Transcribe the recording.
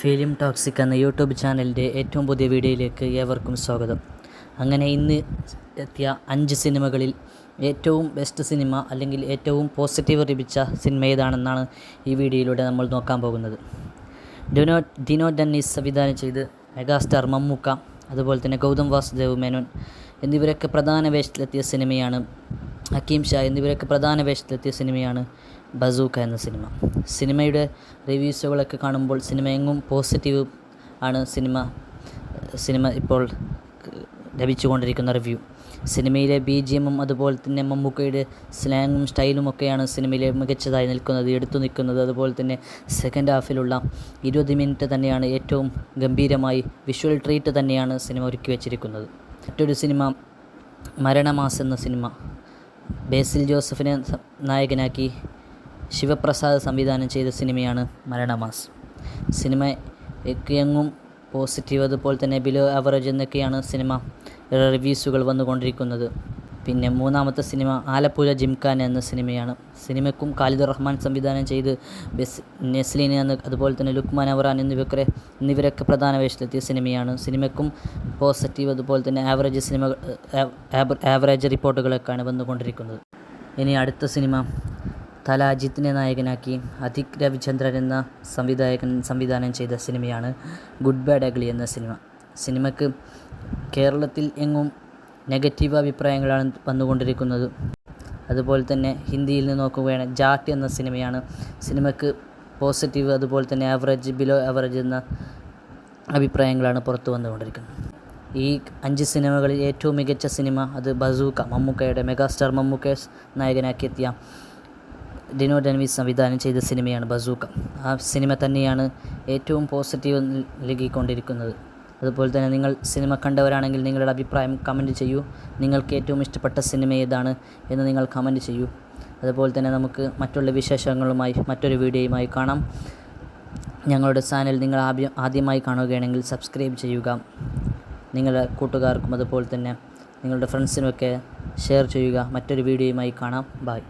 Film toxic എന്ന YouTube ചാനലിൻ്റെ ഏറ്റവും പുതിയ വീഡിയോയിലേക്ക് ഏവർക്കും സ്വാഗതം. അങ്ങനെ ഇന്ന് എത്തിയ 5 സിനിമകളിൽ ഏറ്റവും ബെസ്റ്റ് സിനിമ അല്ലെങ്കിൽ ഏറ്റവും പോസിറ്റീവ് ലഭിച്ച സിനിമ ഏതാണെന്നാണ് ഈ വീഡിയോയിലൂടെ നമ്മൾ നോക്കാൻ പോകുന്നത്. ഡിനോ ഡെന്നിസ് സംവിധാനം ചെയ്ത് മെഗാസ്റ്റാർ മമ്മൂക്ക, അതുപോലെ തന്നെ ഗൗതം വാസുദേവ് മേനോൻ എന്നിവരൊക്കെ പ്രധാന വേഷത്തിലെത്തിയ സിനിമയാണ്. ഹക്കീം ഷാ എന്നിവരൊക്കെ പ്രധാന വേഷത്തിലെത്തിയ സിനിമയാണ് ബസൂക്ക എന്ന സിനിമ. സിനിമയുടെ റിവ്യൂസുകളൊക്കെ കാണുമ്പോൾ സിനിമ എങ്ങും പോസിറ്റീവ് ആണ് സിനിമ ഇപ്പോൾ ലഭിച്ചുകൊണ്ടിരിക്കുന്ന റിവ്യൂ. സിനിമയിലെ BGMഉം അതുപോലെ തന്നെ മമ്മൂക്കയുടെ സ്ലാങ്ങും സ്റ്റൈലും ഒക്കെയാണ് സിനിമയിലെ മികച്ചതായി എടുത്തു നിൽക്കുന്നത്. അതുപോലെ തന്നെ സെക്കൻഡ് ഹാഫിലുള്ള 20 മിനിറ്റ് തന്നെയാണ് ഏറ്റവും ഗംഭീരമായി വിഷ്വൽ ട്രീറ്റ് തന്നെയാണ് സിനിമ ഒരുക്കി വച്ചിരിക്കുന്നത്. മറ്റൊരു സിനിമ മരണമാസ് എന്ന സിനിമ. ബേസിൽ ജോസഫിനെ നായകനാക്കി ശിവപ്രസാദ് സംവിധാനം ചെയ്ത സിനിമയാണ് മരണമാസ്. സിനിമയ്ക്ക് എങ്ങും പോസിറ്റീവ് അതുപോലെ തന്നെ ബിലോ ആവറേജ് എന്നൊക്കെയാണ് സിനിമ റിവ്യൂസുകൾ വന്നുകൊണ്ടിരിക്കുന്നത്. പിന്നെ മൂന്നാമത്തെ സിനിമ ആലപ്പുഴ ജിംഖാന എന്ന സിനിമയാണ്. സിനിമയ്ക്കും ഖാലിദുർ റഹ്മാൻ സംവിധാനം ചെയ്ത് നെസ്ലിൻ അതുപോലെ തന്നെ ലുക്മാൻ അവറാൻ എന്നിവരൊക്കെ പ്രധാന വേഷത്തിലെത്തിയ സിനിമയാണ്. സിനിമയ്ക്കും പോസിറ്റീവ് അതുപോലെ തന്നെ ആവറേജ് റിപ്പോർട്ടുകളൊക്കെയാണ് വന്നുകൊണ്ടിരിക്കുന്നത്. ഇനി അടുത്ത സിനിമ തല അജിത്തിനെ നായകനാക്കി അധിക് രവിചന്ദ്രൻ എന്ന സംവിധാനം ചെയ്ത സിനിമയാണ് ഗുഡ് ബാഡ് അഗ്ലി എന്ന സിനിമ. സിനിമയ്ക്ക് കേരളത്തിൽ എങ്ങും നെഗറ്റീവ് അഭിപ്രായങ്ങളാണ് വന്നുകൊണ്ടിരിക്കുന്നത്. അതുപോലെ തന്നെ ഹിന്ദിയിൽ നിന്ന് നോക്കുകയാണെങ്കിൽ ജാട്ട് എന്ന സിനിമയാണ്. സിനിമയ്ക്ക് പോസിറ്റീവ് അതുപോലെ തന്നെ ആവറേജ് ബിലോ ആവറേജ് എന്ന അഭിപ്രായങ്ങളാണ് പുറത്തു വന്നുകൊണ്ടിരിക്കുന്നത്. ഈ 5 സിനിമകളിൽ ഏറ്റവും മികച്ച സിനിമ അത് ബസൂക്ക, മെഗാസ്റ്റാർ മമ്മൂക്കയെ നായകനാക്കിയെത്തിയ ഡിനോ ഡെന്നിസ് സംവിധാനം ചെയ്ത സിനിമയാണ് ബസൂക്ക. ആ സിനിമ തന്നെയാണ് ഏറ്റവും പോസിറ്റീവ് നൽകിക്കൊണ്ടിരിക്കുന്നത്. അതുപോലെ തന്നെ നിങ്ങൾ സിനിമ കണ്ടവരാണെങ്കിൽ നിങ്ങളുടെ അഭിപ്രായം കമൻറ്റ് ചെയ്യൂ. നിങ്ങൾക്ക് ഏറ്റവും ഇഷ്ടപ്പെട്ട സിനിമ ഏതാണ് എന്ന് നിങ്ങൾ കമൻറ്റ് ചെയ്യൂ. അതുപോലെ തന്നെ നമുക്ക് മറ്റുള്ള വിശേഷങ്ങളുമായി മറ്റൊരു വീഡിയോയുമായി കാണാം. ഞങ്ങളുടെ ചാനൽ നിങ്ങൾ ആദ്യമായി കാണുകയാണെങ്കിൽ സബ്സ്ക്രൈബ് ചെയ്യുക. നിങ്ങളുടെ കൂട്ടുകാർക്കും അതുപോലെ തന്നെ നിങ്ങളുടെ ഫ്രണ്ട്സിനുമൊക്കെ ഷെയർ ചെയ്യുക. മറ്റൊരു വീഡിയോയുമായി കാണാം. ബൈ.